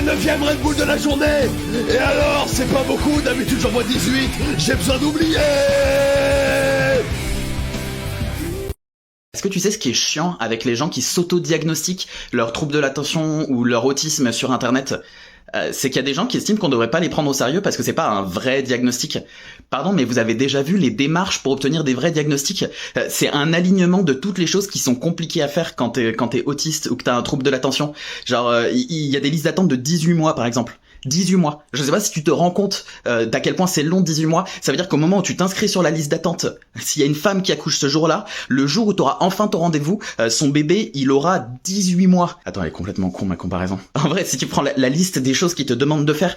9e Red Bull de la journée. Et alors, c'est pas beaucoup, d'habitude j'en bois 18, j'ai besoin d'oublier. Est-ce que tu sais ce qui est chiant avec les gens qui s'auto-diagnostiquent leurs troubles de l'attention ou leur autisme sur internet ? C'est qu'il y a des gens qui estiment qu'on devrait pas les prendre au sérieux parce que c'est pas un vrai diagnostic. Pardon, mais vous avez déjà vu les démarches pour obtenir des vrais diagnostics ? C'est un alignement de toutes les choses qui sont compliquées à faire quand t'es autiste ou que t'as un trouble de l'attention. Genre, il y a des listes d'attente de 18 mois par exemple. 18 mois. Je sais pas si tu te rends compte d'à quel point c'est long 18 mois. Ça veut dire qu'au moment où tu t'inscris sur la liste d'attente, s'il y a une femme qui accouche ce jour-là, le jour où tu auras enfin ton rendez-vous, son bébé, il aura 18 mois. Attends, elle est complètement con ma comparaison. En vrai, si tu prends la liste des choses qu'ils te demandent de faire,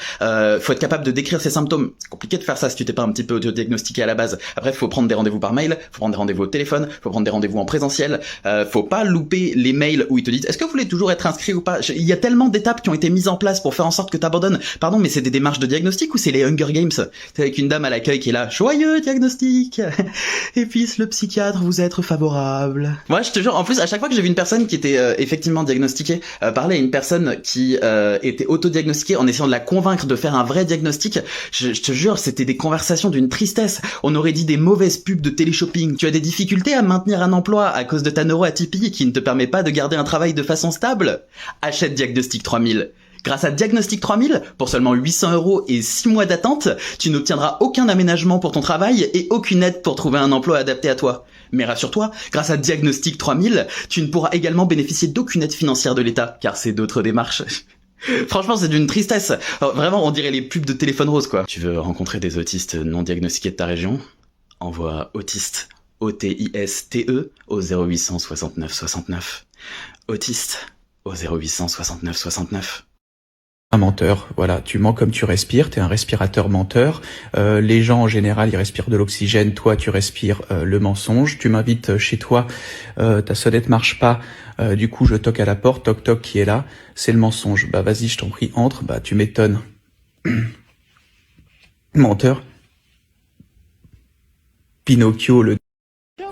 faut être capable de décrire ses symptômes. C'est compliqué de faire ça si tu t'es pas un petit peu auto-diagnostiqué à la base. Après, faut prendre des rendez-vous par mail, faut prendre des rendez-vous au téléphone, faut prendre des rendez-vous en présentiel. Faut pas louper les mails où ils te disent est-ce que vous voulez toujours être inscrit ou pas. Il y a tellement d'étapes qui ont été mises en place pour faire en sorte que t'abandonnes. Pardon, mais c'est des démarches de diagnostic ou c'est les Hunger Games ? C'est avec une dame à l'accueil qui est là, joyeux diagnostic. Et puis le psychiatre vous être favorable. Moi, je te jure, en plus, à chaque fois que j'ai vu une personne qui était effectivement diagnostiquée, parler à une personne qui était auto-diagnostiquée en essayant de la convaincre de faire un vrai diagnostic, je te jure, c'était des conversations d'une tristesse. On aurait dit des mauvaises pubs de téléshopping. Tu as des difficultés à maintenir un emploi à cause de ta neuroatypie qui ne te permet pas de garder un travail de façon stable ? Achète Diagnostic 3000. Grâce à Diagnostic 3000, pour seulement 800 € et 6 mois d'attente, tu n'obtiendras aucun aménagement pour ton travail et aucune aide pour trouver un emploi adapté à toi. Mais rassure-toi, grâce à Diagnostic 3000, tu ne pourras également bénéficier d'aucune aide financière de l'État, car c'est d'autres démarches. Franchement, c'est d'une tristesse. Vraiment, on dirait les pubs de téléphone rose, quoi. Tu veux rencontrer des autistes non diagnostiqués de ta région ? Envoie autiste, O-T-I-S-T-E, au 0800 69 69. Autiste, au 0800 69 69. Un menteur, voilà, tu mens comme tu respires, t'es un respirateur menteur. Les gens en général ils respirent de l'oxygène, toi tu respires le mensonge. Tu m'invites chez toi, ta sonnette marche pas, du coup je toque à la porte, toc toc, qui est là, c'est le mensonge. Bah vas-y, je t'en prie, entre, bah tu m'étonnes. Menteur. Pinocchio, le...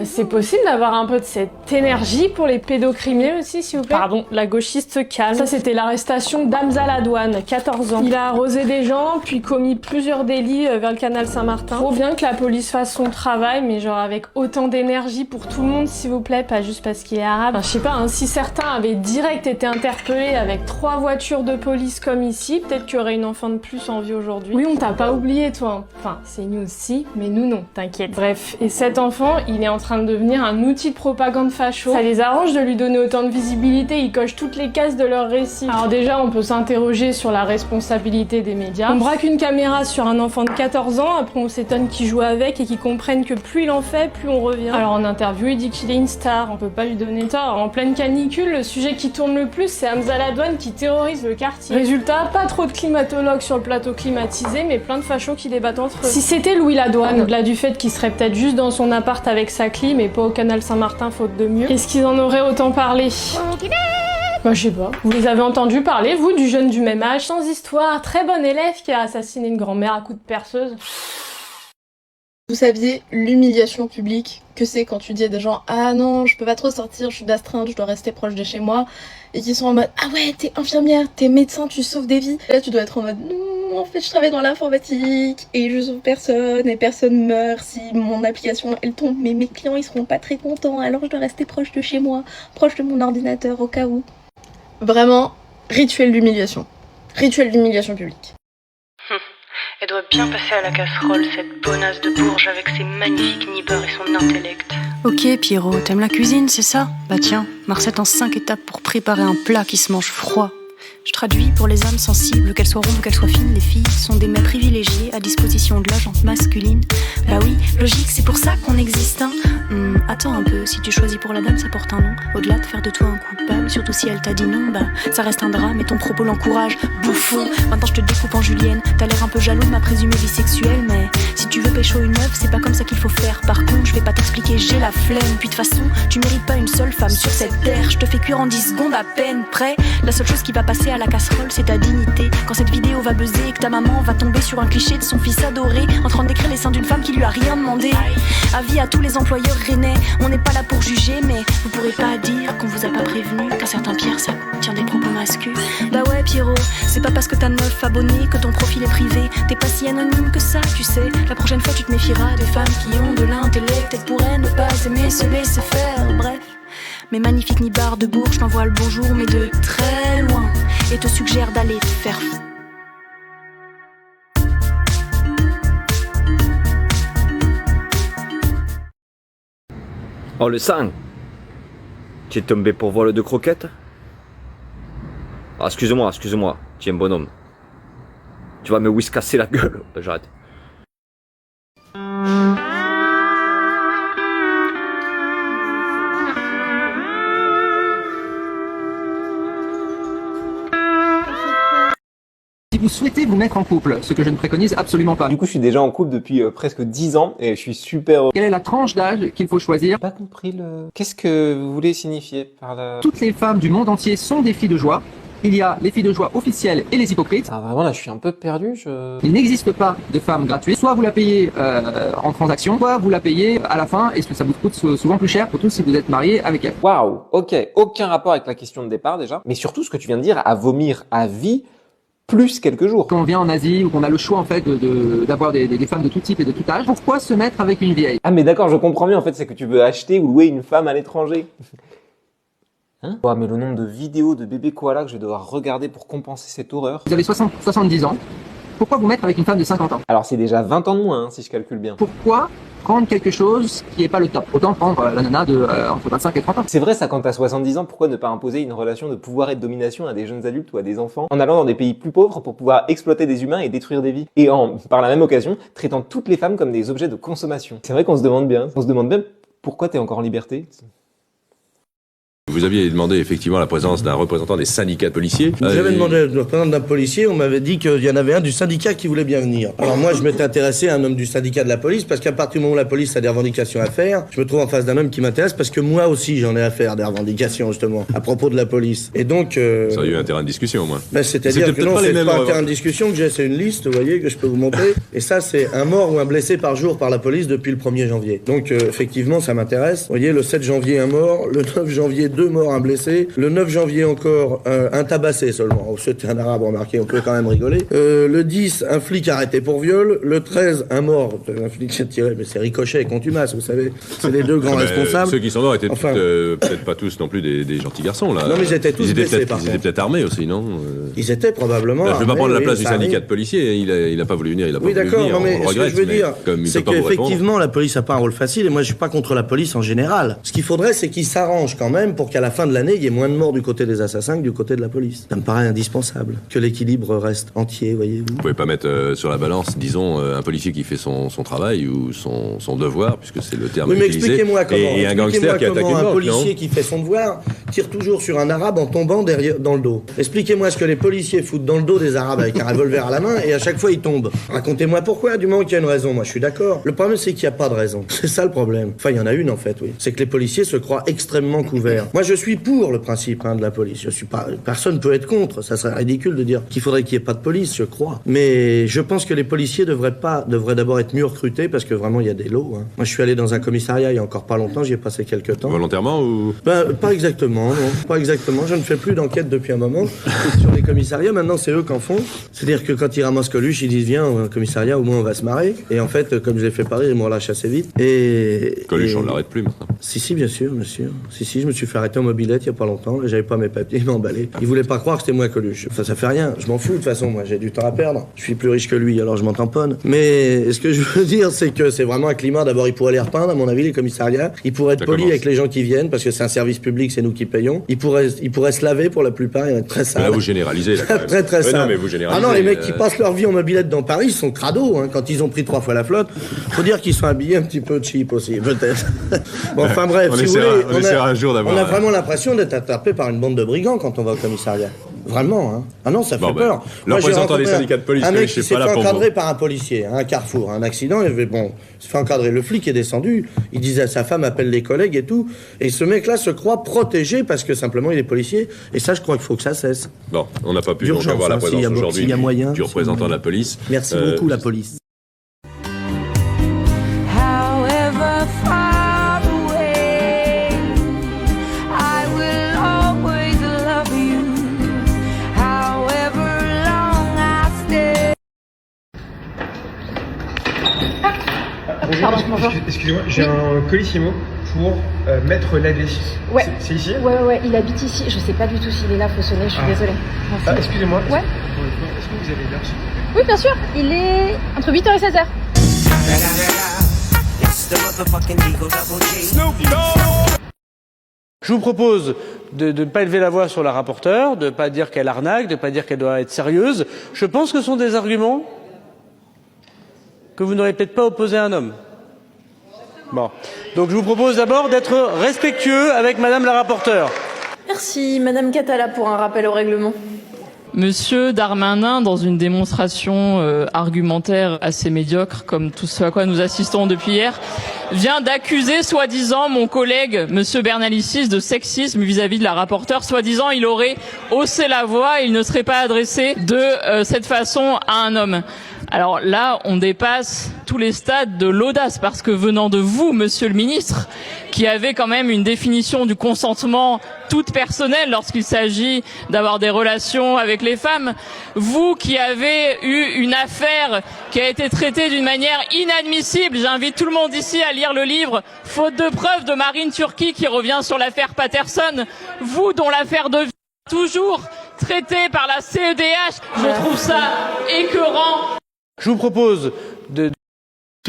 C'est possible d'avoir un peu de cette énergie pour les pédocriminels aussi, s'il vous plaît ? Pardon, la gauchiste se calme. Ça, c'était l'arrestation d'Hamza Ladouane, 14 ans. Il a arrosé des gens, puis commis plusieurs délits vers le canal Saint-Martin. Trop bien que la police fasse son travail, mais genre avec autant d'énergie pour tout le monde, s'il vous plaît, pas juste parce qu'il est arabe. Enfin, je sais pas, hein, si certains avaient direct été interpellés avec 3 voitures de police comme ici, peut-être qu'il y aurait une enfant de plus en vie aujourd'hui. Oui, on t'a pas oublié, toi. Enfin, c'est nous aussi, mais nous non, t'inquiète. Bref, et cet enfant, il est en train de devenir un outil de propagande facho. Ça les arrange de lui donner autant de visibilité, ils cochent toutes les cases de leur récit. Alors déjà, on peut s'interroger sur la responsabilité des médias. On braque une caméra sur un enfant de 14 ans, après on s'étonne qu'il joue avec et qu'il comprenne que plus il en fait, plus on revient. Alors en interview, il dit qu'il est une star, on peut pas lui donner tort. En pleine canicule, le sujet qui tourne le plus, c'est Hamza Ladouane qui terrorise le quartier. Résultat, pas trop de climatologues sur le plateau climatisé, mais plein de fachos qui débattent entre eux. Si c'était Louis Ladouane, au-delà du fait qu'il serait peut-être juste dans son appart avec sa clim, mais pas au canal Saint-Martin faute de mieux, est-ce qu'ils en auraient autant parlé ? Bah je sais pas. Vous les avez entendus parler, vous, du jeune du même âge, sans histoire, très bon élève qui a assassiné une grand-mère à coups de perceuse ? Vous saviez l'humiliation publique que c'est quand tu dis à des gens « Ah non, je peux pas trop sortir, je suis d'astreinte, je dois rester proche de chez moi » et qui sont en mode « Ah ouais, t'es infirmière, t'es médecin, tu sauves des vies » et là tu dois être en mode « Non, en fait je travaille dans l'informatique et je sauve personne et personne meurt si mon application elle tombe, mais mes clients ils seront pas très contents alors je dois rester proche de chez moi, proche de mon ordinateur au cas où. » Vraiment, rituel d'humiliation. Rituel d'humiliation publique. Elle doit bien passer à la casserole, cette bonasse de bourge avec ses magnifiques nippers et son intellect. Ok Pierrot, t'aimes la cuisine, c'est ça ? Bah tiens, ma recette en 5 étapes pour préparer un plat qui se mange froid. Je traduis pour les âmes sensibles, qu'elles soient rondes ou qu'elles soient fines, les filles sont des mets privilégiés à disposition de la gente masculine. Bah oui, logique, c'est pour ça qu'on existe, hein. Attends un peu, si tu choisis pour la dame, ça porte un nom. Au-delà de faire de toi un coupable, surtout si elle t'a dit non, bah ça reste un drame et ton propos l'encourage. Bouffon, maintenant je te découpe en julienne. T'as l'air un peu jaloux de ma présumée vie sexuelle, mais Si tu veux pécho une meuf, c'est pas comme ça qu'il faut faire. Par contre, je vais pas t'expliquer, j'ai la flemme. Puis de toute façon, tu mérites pas une seule femme sur cette terre. Je te fais cuire en 10 secondes à peine. Prêt? La seule chose qui va passer à la casserole, c'est ta dignité. Quand cette vidéo va buzzer et que ta maman va tomber sur un cliché de son fils adoré en train de décrire les seins d'une femme qui lui a rien demandé. Avis à tous les employeurs rennais, on n'est pas là pour juger, mais vous pourrez pas dire qu'on vous a pas prévenu qu'un certain Pierre ça tient des propos masculins. Bah ouais Pierrot, c'est pas parce que t'as 9 abonnés que ton profil est privé. T'es pas si anonyme que ça, tu sais. La prochaine fois tu te méfieras des femmes qui ont de l'intellect. Elles pourraient ne pas aimer se laisser faire, bref. Mais magnifique Nibar de Bourges, je t'envoie le bonjour mais de très loin et te suggère d'aller te faire foutre. Oh le sang! Tu es tombé pour vol de croquettes? Ah, excuse-moi, tiens bonhomme. Tu vas me whiskasser la gueule, j'arrête. Si vous souhaitez vous mettre en couple, ce que je ne préconise absolument pas. Du coup, je suis déjà en couple depuis presque 10 ans et je suis super heureux. Quelle est la tranche d'âge qu'il faut choisir? J'ai pas compris le... Qu'est-ce que vous voulez signifier par la... Toutes les femmes du monde entier sont des filles de joie. Il y a les filles de joie officielles et les hypocrites. Ah vraiment là, je suis un peu perdu, Il n'existe pas de femmes gratuites. Soit vous la payez en transaction, soit vous la payez à la fin et ça vous coûte souvent plus cher, surtout si vous êtes marié avec elle. Waouh, ok, aucun rapport avec la question de départ déjà. Mais surtout ce que tu viens de dire, à vomir à vie, plus quelques jours. Quand on vient en Asie ou qu'on a le choix en fait d'avoir des femmes de tout type et de tout âge, pourquoi se mettre avec une vieille? Ah mais d'accord, je comprends mieux en fait, c'est que tu veux acheter ou louer une femme à l'étranger. Hein? Oh, mais le nombre de vidéos de bébés koalas que je vais devoir regarder pour compenser cette horreur. Vous avez 70 ans, pourquoi vous mettre avec une femme de 50 ans? Alors c'est déjà 20 ans de moins, hein, si je calcule bien. Pourquoi prendre quelque chose qui est pas le top? Autant prendre la nana de entre 25 et 30 ans. C'est vrai ça, quand t'as 70 ans, pourquoi ne pas imposer une relation de pouvoir et de domination à des jeunes adultes ou à des enfants en allant dans des pays plus pauvres pour pouvoir exploiter des humains et détruire des vies? Et par la même occasion, traitant toutes les femmes comme des objets de consommation. C'est vrai qu'on se demande bien pourquoi t'es encore en liberté. Vous aviez demandé effectivement la présence d'un représentant des syndicats de policiers. J'avais demandé le représentant d'un policier, on m'avait dit qu'il y en avait un du syndicat qui voulait bien venir. Alors moi je m'étais intéressé à un homme du syndicat de la police parce qu'à partir du moment où la police a des revendications à faire, je me trouve en face d'un homme qui m'intéresse parce que moi aussi j'en ai à faire des revendications justement à propos de la police. Et donc... Ça a eu un terrain de discussion au moins. Ben, c'est-à-dire que non, c'est pas un terrain de discussion que j'ai, c'est une liste, vous voyez, que je peux vous montrer. Et ça c'est un mort ou un blessé par jour par la police depuis le 1er janvier. Donc effectivement ça m'intéresse. Vous voyez, le 7 janvier un mort, le 9 janvier 2 morts, un blessé. Le 9 janvier encore, un tabassé seulement. Oh, c'était un arabe, remarqué, on peut quand même rigoler. Le 10, un flic arrêté pour viol. Le 13, un mort. Un flic s'est tiré, mais c'est Ricochet et Contumace, vous savez. C'est les deux grands responsables. Ceux qui sont morts étaient peut-être pas tous non plus des gentils garçons, là. Non, mais ils étaient tous blessés, Ils étaient peut-être armés aussi, non? Ils étaient probablement Je vais pas prendre la place du armés. syndicat de policiers. Il a pas voulu venir, il a pas voulu venir. Oui, d'accord, mais ce que je veux dire, c'est qu'effectivement, la police a pas un rôle facile, et moi, je suis pas contre la police en général. Ce qu'il faudrait, c'est qu'ils s'arrangent quand même pour qu'à la fin de l'année, il y ait moins de morts du côté des assassins que du côté de la police. Ça me paraît indispensable. Que l'équilibre reste entier, voyez-vous. Vous pouvez pas mettre sur la balance, disons, un policier qui fait son travail ou son devoir, puisque c'est le terme oui, mais utilisé. Expliquez-moi comment. Et un gangster qui attaque une banque, un policier non qui fait son devoir tire toujours sur un arabe en tombant dans le dos. Expliquez-moi ce que les policiers foutent dans le dos des arabes avec un revolver à la main et à chaque fois ils tombent. Racontez-moi pourquoi, du moment qu'il y a une raison. Moi je suis d'accord. Le problème c'est qu'il n'y a pas de raison. C'est ça le problème. Enfin il y en a une en fait, oui. C'est que les policiers se croient extrêmement couverts. Moi je suis pour le principe de la police. Je suis pas... Personne peut être contre. Ça serait ridicule de dire qu'il faudrait qu'il n'y ait pas de police, je crois. Mais je pense que les policiers devraient d'abord être mieux recrutés parce que vraiment il y a des lots. Hein. Moi je suis allé dans un commissariat il y a encore pas longtemps, j'y ai passé quelques temps. Volontairement ou... Pas exactement, non. Pas exactement. Je ne fais plus d'enquête depuis un moment sur les commissariats. Maintenant c'est eux qu'en font. C'est-à-dire que quand ils ramassent Coluche, ils disent viens au commissariat, au moins on va se marrer. Et en fait, comme je l'ai fait Paris, ils me relâchent assez vite. Coluche, on ne l'arrête plus maintenant. Si, bien sûr, monsieur. Si, je me suis fait arrêter en mobilette il y a pas longtemps. J'avais pas mes papiers, ils m'ont emballé. Ils voulaient pas croire que c'était moi Coluche. Enfin, ça fait rien. Je m'en fous de toute façon. Moi, j'ai du temps à perdre. Je suis plus riche que lui, alors je m'en tamponne. Mais ce que je veux dire, c'est que c'est vraiment un climat. D'abord, il pourrait les repeindre, à mon avis, les commissariats. Il pourrait être poli avec les gens qui viennent, parce que c'est un service public, c'est nous qui payons. Il pourrait se laver pour la plupart. Il y en a très sale. Là, vous généralisez. Là, quand même. très sale. Non, mais vous généralisez. Ah non, les mecs qui passent leur vie en mobilette dans Paris, ils sont crados. Hein, quand ils ont pris 3 fois la flotte, faut dire qu'ils sont habillés un petit peu cheap aussi, peut-être. Bon, enfin bref, on si vous voulez, on a vraiment l'impression d'être attrapé par une bande de brigands quand on va au commissariat. Vraiment, hein. Ah non, ça fait Bon, peur. le Moi, j'ai représentant des rencontré syndicats de police, un je mec sais qui s'est pas fait là pour encadrer vous. par un policier, à un carrefour, un accident, il s'est fait encadrer. Le flic est descendu, il disait à sa femme, appelle les collègues et tout. Et ce mec-là se croit protégé parce que simplement il est policier. Et ça, je crois qu'il faut que ça cesse. Bon, on n'a pas pu donc D'urgence, avoir la hein, présence aujourd'hui s'il y a moyen, du représentant de la police. Merci beaucoup, la police. However far away, I will always love you. However long I stay. Bonjour. Excusez-moi, j'ai un colissimo pour Maître Ladet. Ouais. C'est ici? Ouais, il habite ici. Je sais pas du tout s'il est là, faut sonner, je suis désolée. Merci. Excusez-moi. Ouais. Est-ce que vous avez l'heure, s'il vous plaît? Oui, bien sûr. Il est entre 8h et 16h. Je vous propose de ne pas élever la voix sur la rapporteure, de ne pas dire qu'elle arnaque, de ne pas dire qu'elle doit être sérieuse. Je pense que ce sont des arguments que vous n'aurez peut-être pas opposés à un homme. Bon. Donc je vous propose d'abord d'être respectueux avec Madame la rapporteure. Merci, Madame Catala, pour un rappel au règlement. Monsieur Darmanin, dans une démonstration argumentaire assez médiocre, comme tout ce à quoi nous assistons depuis hier, vient d'accuser soi-disant mon collègue, Monsieur Bernalicis, de sexisme vis-à-vis de la rapporteure. Soi-disant, il aurait haussé la voix et il ne serait pas adressé de cette façon à un homme. Alors là, on dépasse tous les stades de l'audace, parce que venant de vous, Monsieur le Ministre, qui avez quand même une définition du consentement toute personnelle lorsqu'il s'agit d'avoir des relations avec les femmes, vous qui avez eu une affaire qui a été traitée d'une manière inadmissible, j'invite tout le monde ici à lire le livre « Faute de preuves » de Marine Turki qui revient sur l'affaire Patterson, vous dont l'affaire de vie toujours traitée par la CEDH, je trouve ça écœurant. Je vous propose de...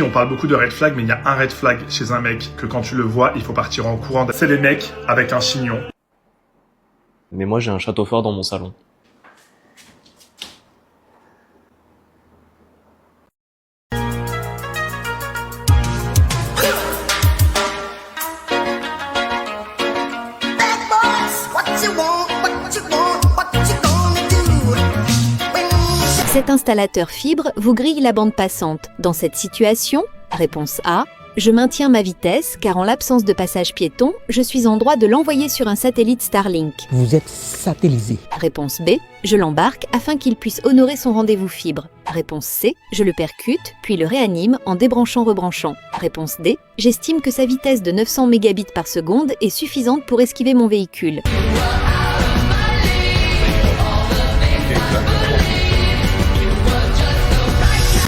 On parle beaucoup de red flag, mais il y a un red flag chez un mec que quand tu le vois, il faut partir en courant. C'est les mecs avec un chignon. Mais moi j'ai un château fort dans mon salon. Cet installateur fibre vous grille la bande passante. Dans cette situation, réponse A, je maintiens ma vitesse car en l'absence de passage piéton, je suis en droit de l'envoyer sur un satellite Starlink. Vous êtes satellisé. Réponse B, je l'embarque afin qu'il puisse honorer son rendez-vous fibre. Réponse C, je le percute puis le réanime en débranchant-rebranchant. Réponse D, j'estime que sa vitesse de 900 mégabits par seconde est suffisante pour esquiver mon véhicule.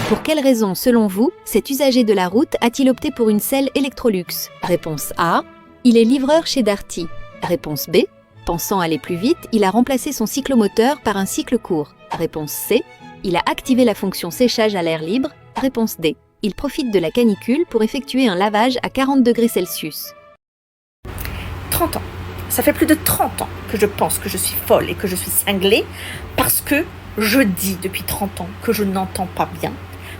Pour quelle raison, selon vous, cet usager de la route a-t-il opté pour une selle Electrolux? Réponse A, il est livreur chez Darty. Réponse B, pensant aller plus vite, il a remplacé son cyclomoteur par un cycle court. Réponse C, il a activé la fonction séchage à l'air libre. Réponse D, il profite de la canicule pour effectuer un lavage à 40 degrés Celsius. 30 ans. Ça fait plus de 30 ans que je pense que je suis folle et que je suis cinglée parce que je dis depuis 30 ans que je n'entends pas bien.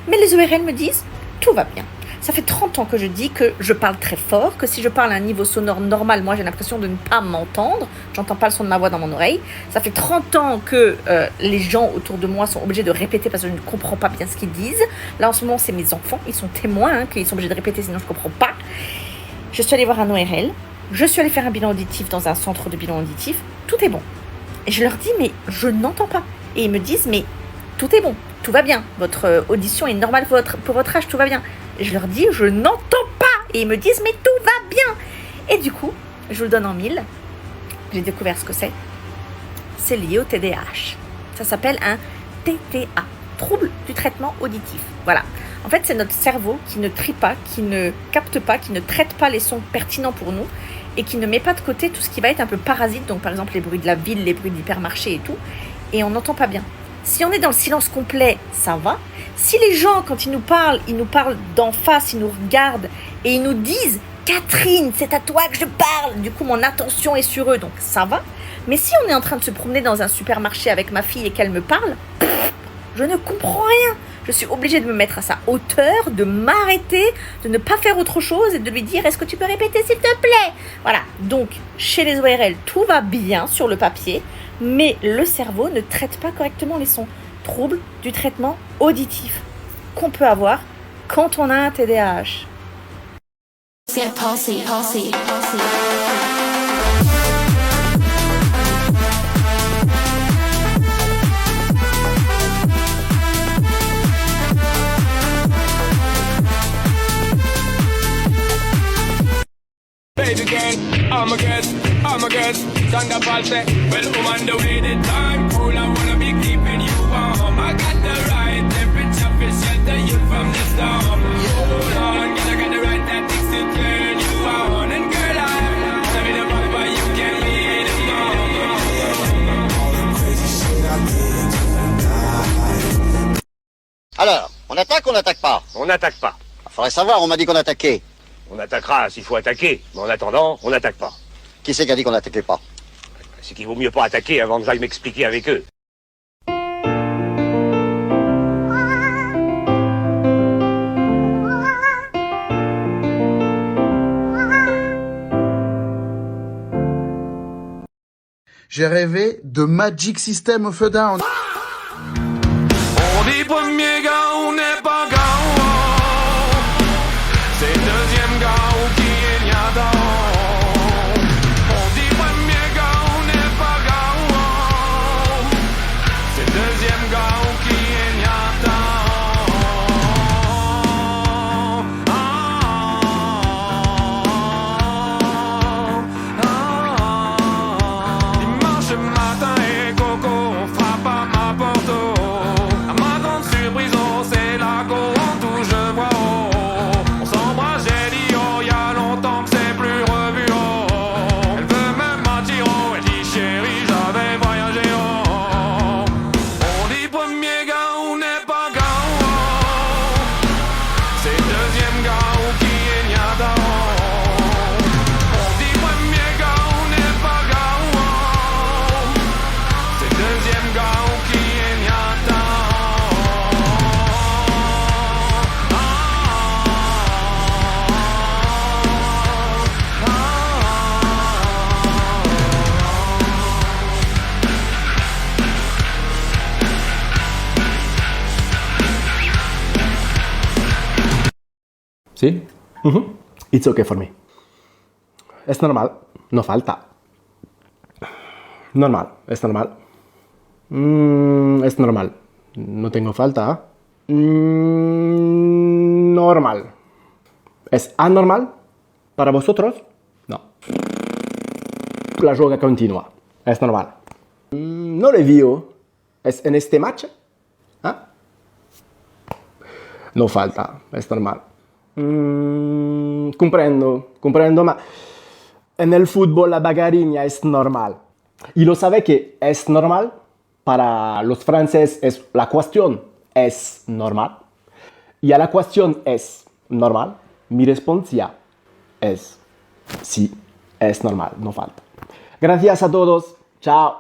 Mais les ORL me disent tout va bien. Ça fait 30 ans que je dis que je parle très fort, que si je parle à un niveau sonore normal, moi j'ai l'impression de ne pas m'entendre. J'entends pas le son de ma voix dans mon oreille. Ça fait 30 ans que les gens autour de moi sont obligés de répéter parce que je ne comprends pas bien ce qu'ils disent. Là en ce moment c'est mes enfants, ils sont témoins qu'ils sont obligés de répéter sinon je comprends pas. Je suis allée voir un ORL, je suis allée faire un bilan auditif dans un centre de bilan auditif, tout est bon. Et je leur dis mais je n'entends pas. Et ils me disent mais tout est bon, tout va bien, votre audition est normale pour votre âge, tout va bien. Et je leur dis, je n'entends pas. Et ils me disent, mais tout va bien. Et du coup, je vous le donne en mille. J'ai découvert ce que c'est. C'est lié au TDAH. Ça s'appelle un TTA, trouble du traitement auditif. Voilà. En fait, c'est notre cerveau qui ne trie pas, qui ne capte pas, qui ne traite pas les sons pertinents pour nous et qui ne met pas de côté tout ce qui va être un peu parasite. Donc, par exemple, les bruits de la ville, les bruits d'hypermarché et tout. Et on n'entend pas bien. Si on est dans le silence complet, ça va. Si les gens, quand ils nous parlent d'en face, ils nous regardent et ils nous disent « Catherine, c'est à toi que je parle !» Du coup, mon attention est sur eux, donc ça va. Mais si on est en train de se promener dans un supermarché avec ma fille et qu'elle me parle, je ne comprends rien. Je suis obligée de me mettre à sa hauteur, de m'arrêter, de ne pas faire autre chose et de lui dire « Est-ce que tu peux répéter s'il te plaît ?» Voilà, donc chez les ORL, tout va bien sur le papier. mais le cerveau ne traite pas correctement les sons. Trouble du traitement auditif qu'on peut avoir quand on a un TDAH. Baby girl, I'm a girl, stand up all say, well, woman, the way the time cool, I wanna be keeping you warm. I got the right temperature to shelter you from the storm. Hold on, girl, I got the right tactics to turn you on. And girl, I'm in the vibe, but you can lead them on. Alors, on attaque ou on n'attaque pas? On n'attaque pas. Faudrait savoir, on m'a dit qu'on attaquait. On attaquera s'il faut attaquer, mais en attendant, on n'attaque pas. Qui c'est qui a dit qu'on n'attaquait pas? C'est qu'il vaut mieux pas attaquer avant que j'aille m'expliquer avec eux. J'ai rêvé de Magic System of a Down. On dit premier gars, on n'est pas gars. C'est deuxième gars ou qui est niadon. On dit premier gars, on n'est pas gars. C'est deuxième gars ou qui est niadon. Dimanche matin et coco, on frappe à ma porte. À ma grande surprise, oh, c'est la go, on touche, je vois, oh. On s'embrasse, j'ai dit, oh, y'a longtemps que c'est plus revu, oh. Elle veut même m'attirer, oh, elle dit, chérie, j'avais voyagé, oh. On dit premier gars, on n'est pas gars, oh. C'est deuxième gars, ou qui est niada, oh. On dit premier gars, on n'est pas gars, oh. C'est deuxième gars, ou qui est niada, ¿Sí? It's okay for me. Es normal, no falta. Normal, es normal. Es normal. No tengo falta. Normal. ¿Es anormal para vosotros? No. La joga continua. Es normal. No le vio. ¿Es en este match? ¿Ah? No falta, es normal. Comprendo, ma en el fútbol la bagarilla es normal. Y lo sabe que es normal para los franceses, es la cuestión es normal. Y a la cuestión es normal, mi respuesta es sí, es normal, no falta. Gracias a todos, chao.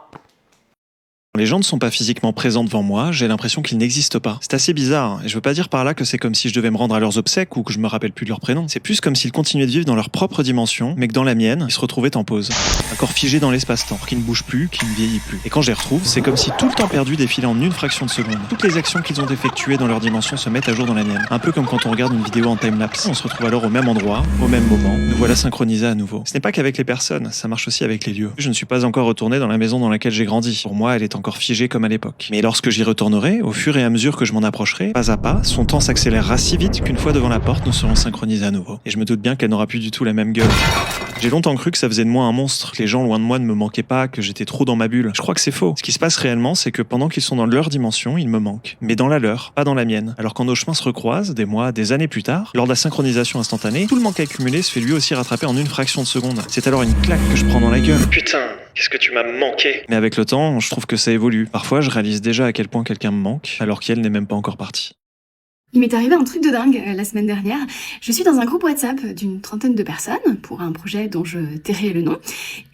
Les gens ne sont pas physiquement présents devant moi, j'ai l'impression qu'ils n'existent pas. C'est assez bizarre, et je veux pas dire par là que c'est comme si je devais me rendre à leurs obsèques ou que je me rappelle plus de leur prénom. C'est plus comme s'ils continuaient de vivre dans leur propre dimension, mais que dans la mienne, ils se retrouvaient en pause. Un corps figé dans l'espace-temps, qui ne bouge plus, qui ne vieillit plus. Et quand je les retrouve, c'est comme si tout le temps perdu défilait en une fraction de seconde. Toutes les actions qu'ils ont effectuées dans leur dimension se mettent à jour dans la mienne. Un peu comme quand on regarde une vidéo en time-lapse. On se retrouve alors au même endroit, au même moment. Nous voilà synchronisés à nouveau. Ce n'est pas qu'avec les personnes, ça marche aussi avec les lieux. Je ne suis pas encore retourné dans la maison dans laquelle j'ai grandi. Pour moi, elle est encore figée comme à l'époque. Mais lorsque j'y retournerai, au fur et à mesure que je m'en approcherai, pas à pas, son temps s'accélérera si vite qu'une fois devant la porte, nous serons synchronisés à nouveau. Et je me doute bien qu'elle n'aura plus du tout la même gueule. J'ai longtemps cru que ça faisait de moi un monstre, que les gens loin de moi ne me manquaient pas, que j'étais trop dans ma bulle. Je crois que c'est faux. Ce qui se passe réellement, c'est que pendant qu'ils sont dans leur dimension, ils me manquent. Mais dans la leur, pas dans la mienne. Alors quand nos chemins se recroisent, des mois, des années plus tard, lors de la synchronisation instantanée, tout le manque accumulé se fait lui aussi rattraper en une fraction de seconde. C'est alors une claque que je prends dans la gueule. Putain, qu'est-ce que tu m'as manqué. Mais avec le temps, je trouve que ça évolue. Parfois, je réalise déjà à quel point quelqu'un me manque, alors qu'elle n'est même pas encore partie. Il m'est arrivé un truc de dingue la semaine dernière. Je suis dans un groupe WhatsApp d'une trentaine de personnes pour un projet dont je tairai le nom.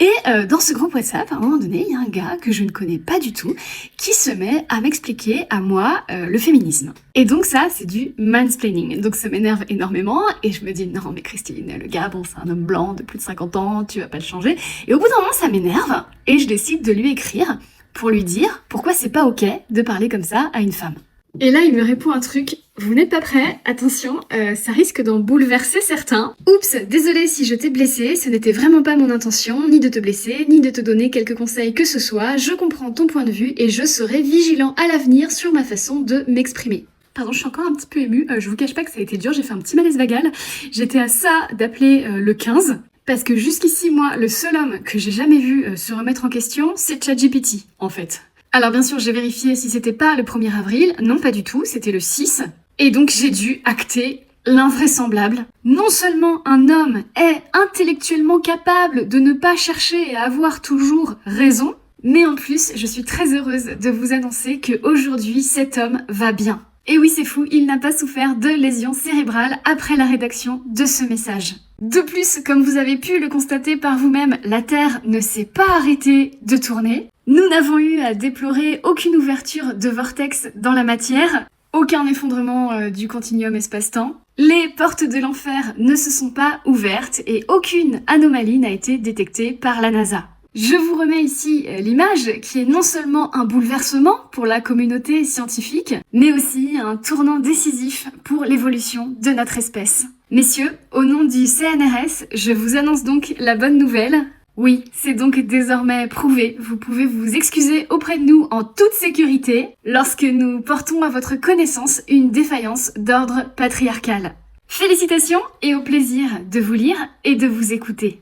Et dans ce groupe WhatsApp, à un moment donné, il y a un gars que je ne connais pas du tout qui se met à m'expliquer à moi le féminisme. Et donc ça, c'est du mansplaining. Donc ça m'énerve énormément et je me dis non mais Christine, le gars, bon, c'est un homme blanc de plus de 50 ans, tu vas pas le changer. Et au bout d'un moment, ça m'énerve et je décide de lui écrire pour lui dire pourquoi c'est pas ok de parler comme ça à une femme. Et là, il me répond un truc. Vous n'êtes pas prêts? Attention, ça risque d'en bouleverser certains. Oups, désolé si je t'ai blessé, ce n'était vraiment pas mon intention, ni de te blesser, ni de te donner quelques conseils que ce soit. Je comprends ton point de vue et je serai vigilant à l'avenir sur ma façon de m'exprimer. Pardon, je suis encore un petit peu émue, je vous cache pas que ça a été dur, j'ai fait un petit malaise vagal. J'étais à ça d'appeler le 15, parce que jusqu'ici, moi, le seul homme que j'ai jamais vu se remettre en question, c'est ChatGPT, en fait. Alors bien sûr, j'ai vérifié si c'était pas le 1er avril, non pas du tout, c'était le 6. Et donc j'ai dû acter l'invraisemblable. Non seulement un homme est intellectuellement capable de ne pas chercher à avoir toujours raison, mais en plus, je suis très heureuse de vous annoncer qu'aujourd'hui, cet homme va bien. Et oui, c'est fou, il n'a pas souffert de lésions cérébrales après la rédaction de ce message. De plus, comme vous avez pu le constater par vous-même, la Terre ne s'est pas arrêtée de tourner. Nous n'avons eu à déplorer aucune ouverture de vortex dans la matière, aucun effondrement du continuum espace-temps. Les portes de l'enfer ne se sont pas ouvertes et aucune anomalie n'a été détectée par la NASA. Je vous remets ici l'image qui est non seulement un bouleversement pour la communauté scientifique, mais aussi un tournant décisif pour l'évolution de notre espèce. Messieurs, au nom du CNRS, je vous annonce donc la bonne nouvelle. Oui, c'est donc désormais prouvé, vous pouvez vous excuser auprès de nous en toute sécurité lorsque nous portons à votre connaissance une défaillance d'ordre patriarcal. Félicitations et au plaisir de vous lire et de vous écouter.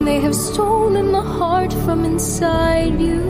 They have stolen my heart from inside you.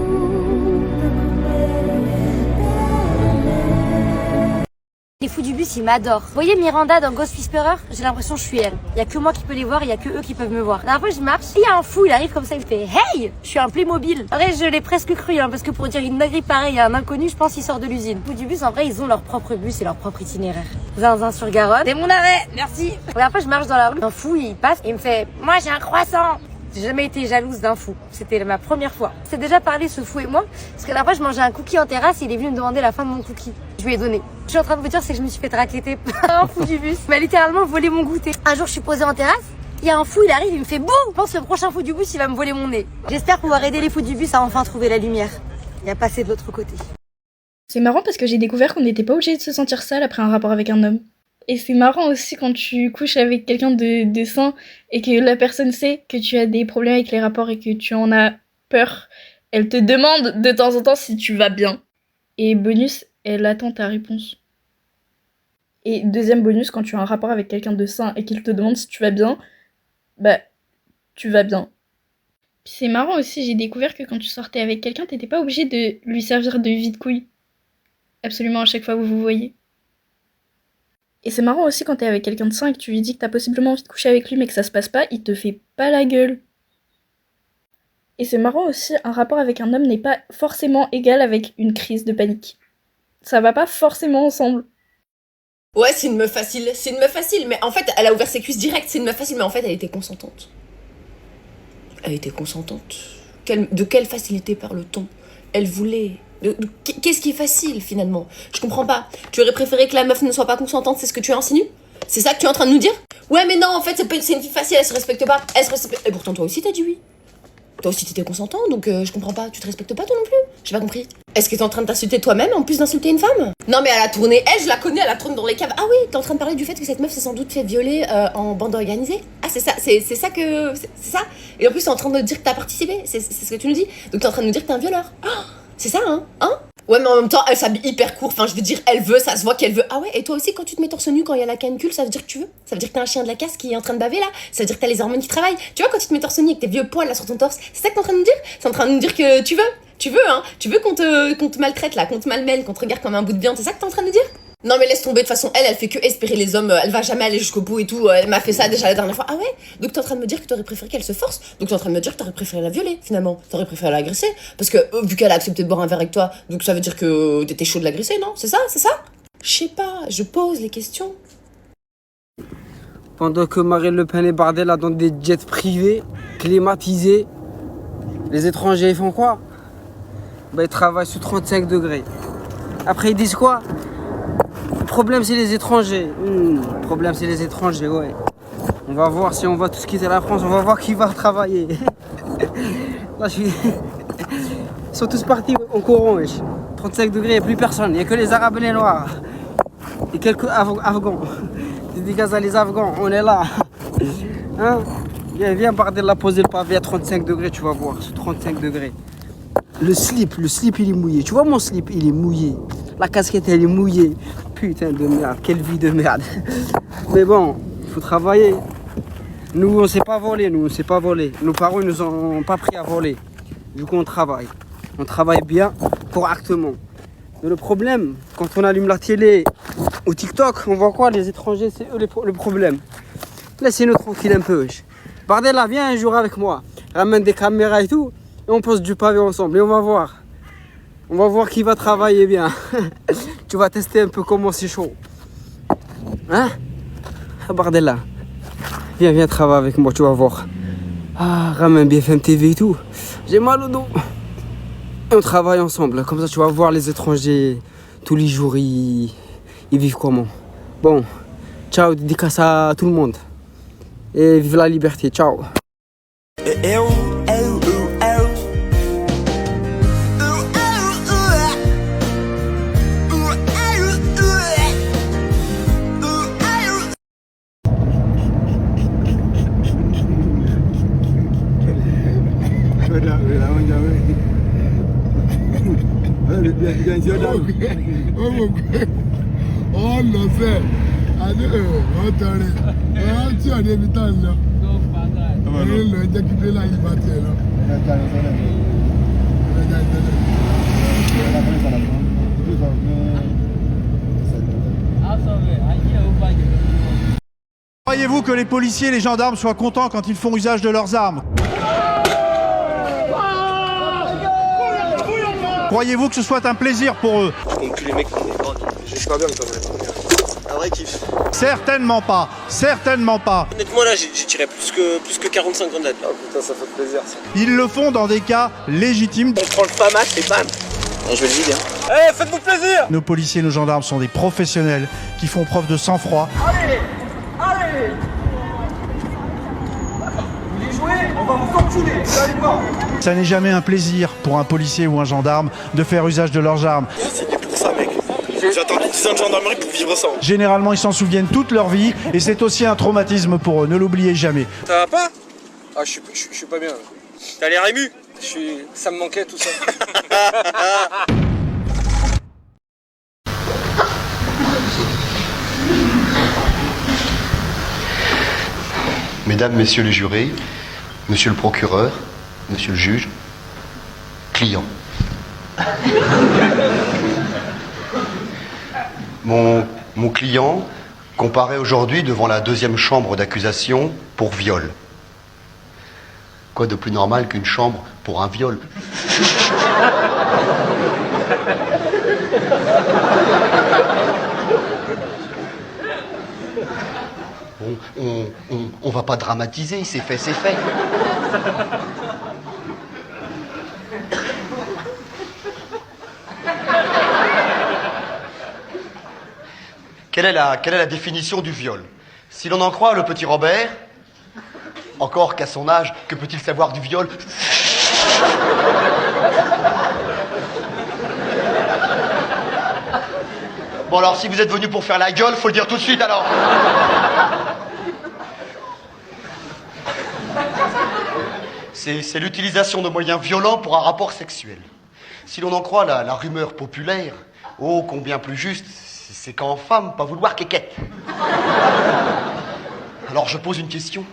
Les fous du bus, ils m'adorent. Vous voyez Miranda dans Ghost Whisperer? J'ai l'impression que je suis elle. Il y a que moi qui peux les voir, il y a que eux qui peuvent me voir. La dernière fois, je marche, il y a un fou, il arrive comme ça, il me fait hey, je suis un Playmobil. En vrai, je l'ai presque cru, parce que pour dire une dinguerie pareille à un inconnu, je pense qu'il sort de l'usine. Les fous du bus, en vrai, ils ont leur propre bus et leur propre itinéraire. Zinzin sur Garonne. C'est mon arrêt, merci. La dernière fois, je marche dans la rue, un fou, il passe et il me fait moi, j'ai un croissant. J'ai jamais été jalouse d'un fou. C'était ma première fois. C'est déjà parlé ce fou et moi, parce que la fois je mangeais un cookie en terrasse et il est venu me demander la fin de mon cookie. Je lui ai donné. Je suis en train de vous dire c'est que je me suis fait racketter par un fou du bus. Il m'a littéralement volé mon goûter. Un jour je suis posée en terrasse, il y a un fou, il arrive, il me fait boum. Je pense que le prochain fou du bus il va me voler mon nez. J'espère pouvoir aider les fous du bus à enfin trouver la lumière et à passer de l'autre côté. C'est marrant parce que j'ai découvert qu'on n'était pas obligé de se sentir seul après un rapport avec un homme. Et c'est marrant aussi quand tu couches avec quelqu'un de sain et que la personne sait que tu as des problèmes avec les rapports et que tu en as peur. Elle te demande de temps en temps si tu vas bien. Et bonus, elle attend ta réponse. Et deuxième bonus, quand tu as un rapport avec quelqu'un de sain et qu'il te demande si tu vas bien, bah, tu vas bien. Puis c'est marrant aussi, j'ai découvert que quand tu sortais avec quelqu'un, t'étais pas obligé de lui servir de vide-couille. Absolument à chaque fois que vous vous voyez. Et c'est marrant aussi quand t'es avec quelqu'un de sain et que tu lui dis que t'as possiblement envie de coucher avec lui mais que ça se passe pas, il te fait pas la gueule. Et c'est marrant aussi, un rapport avec un homme n'est pas forcément égal avec une crise de panique. Ça va pas forcément ensemble. Ouais, c'est une meuf facile, mais en fait, elle a ouvert ses cuisses direct, c'est une meuf facile, mais en fait, elle était consentante. De quelle facilité parle-t-on? Elle voulait... Qu'est-ce qui est facile, finalement? Je comprends pas. Tu aurais préféré que la meuf ne soit pas consentante, c'est ce que tu insinues? C'est ça que tu es en train de nous dire? Ouais, mais non, en fait, c'est une fille facile, elle se respecte pas. Et pourtant, toi aussi, t'as dit oui. Toi aussi, t'étais consentant, donc je comprends pas. Tu te respectes pas, toi non plus? J'ai pas compris. Est-ce que t'es en train de t'insulter toi-même, en plus d'insulter une femme? Non, mais elle a tourné, je la connais, elle a tourné dans les caves. Ah oui, t'es en train de parler du fait que cette meuf s'est sans doute fait violer en bande organisée? Ah, c'est ça, c'est ça que... C'est ça? Et en plus, t'es en train de dire que t'as participé? C'est ce que tu nous dis? Donc t'es en train de nous dire que t'es un violeur? Oh, c'est ça, hein? Ouais, mais en même temps, elle s'habille hyper court. Enfin, je veux dire, elle veut, ça se voit qu'elle veut. Ah ouais, et toi aussi, quand tu te mets torse nu, quand il y a la canicule, ça veut dire que tu veux? Ça veut dire que t'es un chien de la casse qui est en train de baver là? Ça veut dire que t'as les hormones qui travaillent? Tu vois, quand tu te mets torse nu avec tes vieux poils là sur ton torse, c'est ça que t'es en train de nous dire? C'est en train de nous dire que tu veux? Tu veux qu'on te maltraite là, qu'on te malmène, qu'on te regarde comme un bout de viande, c'est ça que t'es en train de nous dire? Non mais laisse tomber, de toute façon elle fait que espérer les hommes, elle va jamais aller jusqu'au bout et tout, elle m'a fait ça déjà la dernière fois. Ah ouais? Donc t'es en train de me dire que t'aurais préféré qu'elle se force? Donc t'es en train de me dire que t'aurais préféré la violer finalement? T'aurais préféré l'agresser? Parce que vu qu'elle a accepté de boire un verre avec toi, donc ça veut dire que t'étais chaud de l'agresser, non? C'est ça? Je sais pas, je pose les questions. Pendant que Marine Le Pen et Bardella là dans des jets privés, climatisés, les étrangers ils font quoi? Bah ils travaillent sous 35 degrés. Après ils disent quoi? Le problème c'est les étrangers. Le problème c'est les étrangers, ouais. On va voir si on va tous quitter la France, on va voir qui va travailler. Là, Ils sont tous partis en courant, wesh. 35 degrés, il n'y a plus personne. Il n'y a que les Arabes et les Noirs. Et quelques Afghans. Dédicace à les Afghans, on est là. Hein? Viens Bardella poser le pavé à 35 degrés, tu vas voir. 35 degrés. Le slip il est mouillé. Tu vois mon slip, il est mouillé. La casquette, elle est mouillée. Putain de merde, quelle vie de merde. Mais bon, il faut travailler. Nous, on ne sait pas voler, Nos parents ne nous ont pas pris à voler. Du coup, on travaille. On travaille bien, correctement. Mais le problème, quand on allume la télé ou TikTok, on voit quoi? Les étrangers, c'est eux le problème. Laissez-nous tranquille un peu. Bardella, viens un jour avec moi. Ramène des caméras et tout. Et on pose du pavé ensemble. Et on va voir. On va voir qui va travailler bien. Tu vas tester un peu comment c'est chaud. Hein? Bardella. Viens travailler avec moi, tu vas voir. Ah, ramène BFM TV et tout. J'ai mal au dos. Et on travaille ensemble. Comme ça, tu vas voir les étrangers. Tous les jours, ils vivent comment. Bon, ciao, dédicace à tout le monde. Et vive la liberté, ciao. Croyez-vous que les policiers et les gendarmes soient contents quand ils font usage de leurs armes? Croyez-vous que ce soit un plaisir pour eux? Donc les mecs, je suis pas bien quand même. Un vrai kiff. Certainement pas, certainement pas. Honnêtement là j'ai tiré plus que 45 grenades. Oh putain ça fait plaisir ça. Ils le font dans des cas légitimes. On prend le FAMAS et bam. Je vais le vider. Eh, faites-vous plaisir. Nos policiers et nos gendarmes sont des professionnels qui font preuve de sang-froid. Allez. Vous voulez jouer? On va vous enculer, vous allez voir. Ça n'est jamais un plaisir pour un policier ou un gendarme de faire usage de leurs armes. C'est pour ça mec. J'ai attendu 10 ans de gendarmerie pour vivre ça. Généralement, ils s'en souviennent toute leur vie et c'est aussi un traumatisme pour eux, ne l'oubliez jamais. Ça va pas? Ah, je suis pas bien. T'as l'air ému? Ça me manquait tout ça. Mesdames, Messieurs les jurés, Monsieur le procureur, Monsieur le juge, client. Mon client comparaît aujourd'hui devant la deuxième chambre d'accusation pour viol. Quoi de plus normal qu'une chambre pour un viol? On va pas dramatiser, c'est fait, c'est fait. Quelle est la définition du viol? Si l'on en croit le petit Robert, encore qu'à son âge, que peut-il savoir du viol? Bon alors, si vous êtes venu pour faire la gueule, faut le dire tout de suite alors. C'est l'utilisation de moyens violents pour un rapport sexuel. Si l'on en croit la rumeur populaire, oh combien plus juste, c'est qu'en femme, pas vouloir quéquette. Alors je pose une question.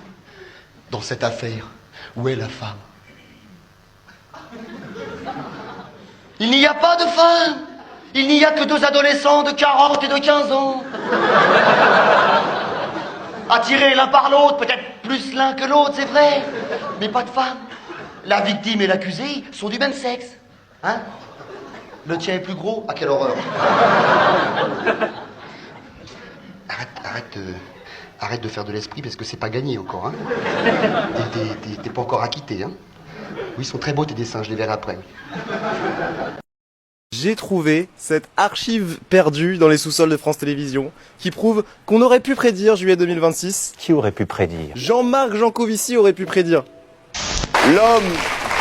Dans cette affaire, où est la femme? Il n'y a pas de femme. Il n'y a que deux adolescents de 40 et de 15 ans. Attirés l'un par l'autre, peut-être plus l'un que l'autre, c'est vrai. Mais pas de femme. La victime et l'accusé sont du même sexe. Hein? Le tien est plus gros? Ah, quelle horreur. Arrête de faire de l'esprit parce que c'est pas gagné encore. Hein? T'es pas encore acquitté. Hein? Oui, ils sont très beaux tes dessins, je les verrai après. J'ai trouvé cette archive perdue dans les sous-sols de France Télévisions qui prouve qu'on aurait pu prédire juillet 2026. Qui aurait pu prédire? Jean-Marc Jancovici aurait pu prédire. L'homme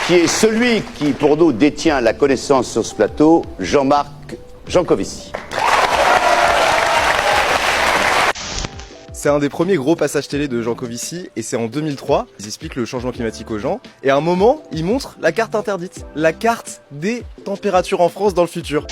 qui est celui qui, pour nous, détient la connaissance sur ce plateau, Jean-Marc Jancovici. C'est un des premiers gros passages télé de Jancovici et c'est en 2003. Ils expliquent le changement climatique aux gens et à un moment, ils montrent la carte interdite, la carte des températures en France dans le futur.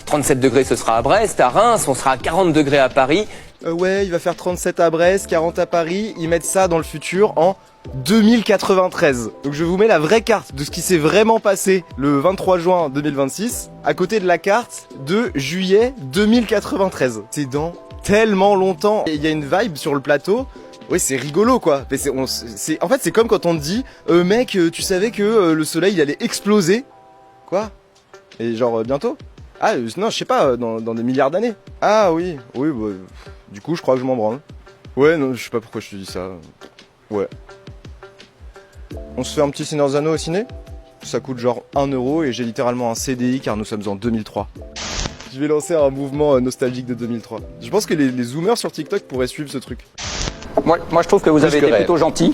37 degrés ce sera à Brest, à Reims, on sera à 40 degrés à Paris. Ouais, il va faire 37 à Brest, 40 à Paris, ils mettent ça dans le futur en 2093. Donc je vous mets la vraie carte de ce qui s'est vraiment passé le 23 juin 2026 à côté de la carte de juillet 2093. C'est dans tellement longtemps. Il y a une vibe sur le plateau. Oui, c'est rigolo quoi. Mais en fait, c'est comme quand on te dit mec, tu savais que le soleil il allait exploser. Quoi? Et genre bientôt? Ah non, je sais pas, dans des milliards d'années. Ah oui, bah, du coup je crois que je m'en branle. Ouais, non, je sais pas pourquoi je te dis ça. Ouais. On se fait un petit Seigneur des Anneaux au ciné? Ça coûte genre 1 € et j'ai littéralement un CDI car nous sommes en 2003. Je vais lancer un mouvement nostalgique de 2003. Je pense que les zoomers sur TikTok pourraient suivre ce truc. Moi je trouve que vous avez été plutôt gentil.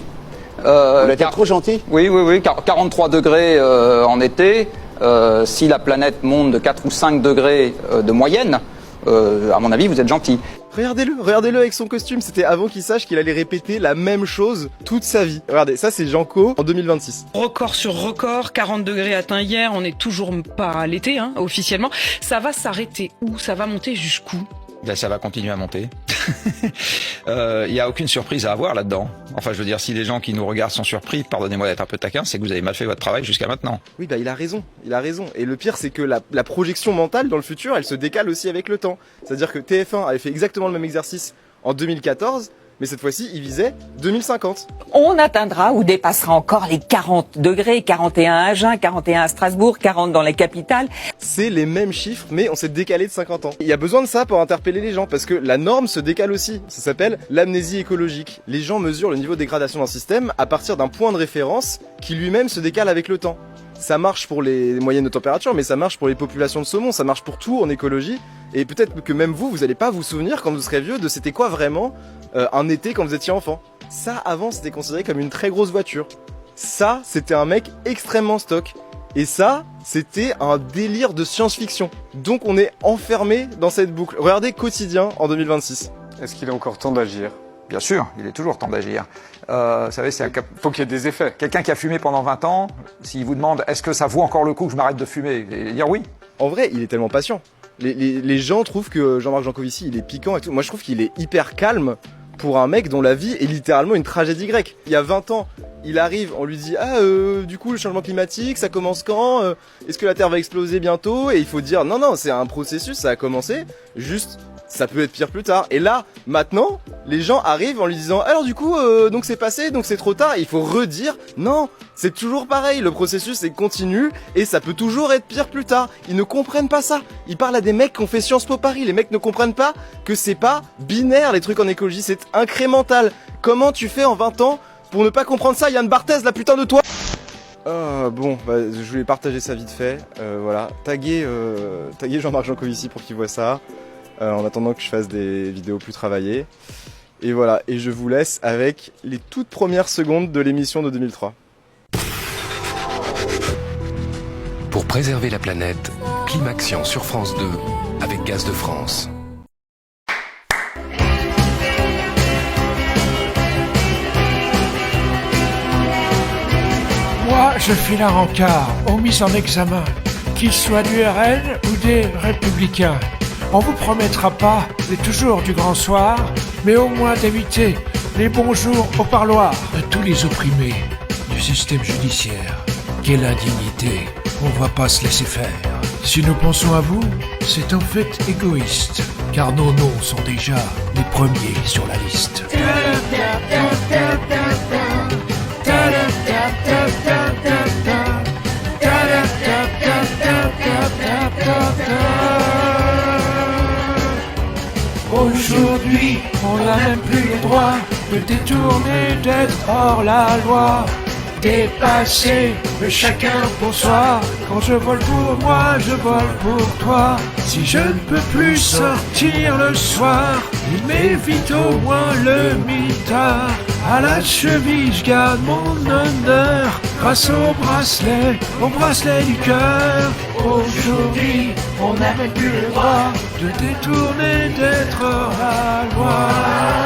Vous avez été trop gentil? Oui, 43 degrés en été. Si la planète monte de 4 ou 5 degrés de moyenne, à mon avis, vous êtes gentil. Regardez-le avec son costume, c'était avant qu'il sache qu'il allait répéter la même chose toute sa vie. Regardez, ça c'est Janco en 2026. Record sur record, 40 degrés atteints hier, on n'est toujours pas à l'été, hein, officiellement. Ça va s'arrêter où? Ça va monter jusqu'où? Ben, ça va continuer à monter. Il n'y a aucune surprise à avoir là-dedans. Enfin, je veux dire, si les gens qui nous regardent sont surpris, pardonnez-moi d'être un peu taquin, c'est que vous avez mal fait votre travail jusqu'à maintenant. Oui, bah il a raison. Et le pire, c'est que la projection mentale dans le futur, elle se décale aussi avec le temps. C'est-à-dire que TF1 avait fait exactement le même exercice en 2014, mais cette fois-ci, il visait 2050. On atteindra ou dépassera encore les 40 degrés, 41 à Agen, 41 à Strasbourg, 40 dans la capitale. C'est les mêmes chiffres, mais on s'est décalé de 50 ans. Il y a besoin de ça pour interpeller les gens, parce que la norme se décale aussi. Ça s'appelle l'amnésie écologique. Les gens mesurent le niveau de dégradation d'un système à partir d'un point de référence qui lui-même se décale avec le temps. Ça marche pour les moyennes de température, mais ça marche pour les populations de saumon, ça marche pour tout en écologie. Et peut-être que même vous allez pas vous souvenir quand vous serez vieux de c'était quoi vraiment un été quand vous étiez enfant. Ça, avant, c'était considéré comme une très grosse voiture. Ça, c'était un mec extrêmement stock. Et ça, c'était un délire de science-fiction. Donc on est enfermé dans cette boucle. Regardez Quotidien en 2026. Est-ce qu'il est encore temps d'agir? Bien sûr, il est toujours temps d'agir. Vous savez, faut qu'il y ait des effets. Quelqu'un qui a fumé pendant 20 ans, s'il vous demande est-ce que ça vaut encore le coup que je m'arrête de fumer, il va dire oui. En vrai, il est tellement patient. Les gens trouvent que Jean-Marc Jancovici, il est piquant et tout. Moi, je trouve qu'il est hyper calme pour un mec dont la vie est littéralement une tragédie grecque. Il y a 20 ans, il arrive, on lui dit du coup le changement climatique, ça commence quand? Est-ce que la Terre va exploser bientôt? Et il faut dire non, c'est un processus, ça a commencé, juste ça peut être pire plus tard. Et là, maintenant, les gens arrivent en lui disant alors du coup, donc c'est passé, donc c'est trop tard. Et il faut redire non, c'est toujours pareil, le processus est continu et ça peut toujours être pire plus tard. Ils ne comprennent pas ça. Ils parlent à des mecs qui ont fait Sciences Po Paris. Les mecs ne comprennent pas que c'est pas binaire les trucs en écologie, c'est incrémental. Comment tu fais en 20 ans pour ne pas comprendre ça? Yann Barthès, la putain de toi. Bon, je voulais partager ça vite fait. Voilà, taguer Jean-Marc Jancovici pour qu'il voit ça. En attendant que je fasse des vidéos plus travaillées. Et voilà, et je vous laisse avec les toutes premières secondes de l'émission de 2003. Pour préserver la planète, Climaction sur France 2 avec Gaz de France. Moi, je file un rencard aux mises en examen, qu'ils soient du RN ou des Républicains. On vous promettra pas les toujours du grand soir, mais au moins d'éviter les bonjours au parloir. De tous les opprimés du système judiciaire, quelle indignité, on va pas se laisser faire. Si nous pensons à vous, c'est en fait égoïste, car nos noms sont déjà les premiers sur la liste. Aujourd'hui, on n'a même plus le droit de détourner, d'être hors la loi. Dépasser le chacun pour soi. Quand je vole pour moi, je vole pour toi. Si je ne peux plus sortir le soir, il m'évite au moins le mitard. À la cheville, je garde mon honneur. Grâce au bracelet du cœur. Aujourd'hui, on n'a même plus le droit de détourner d'être hors la loi.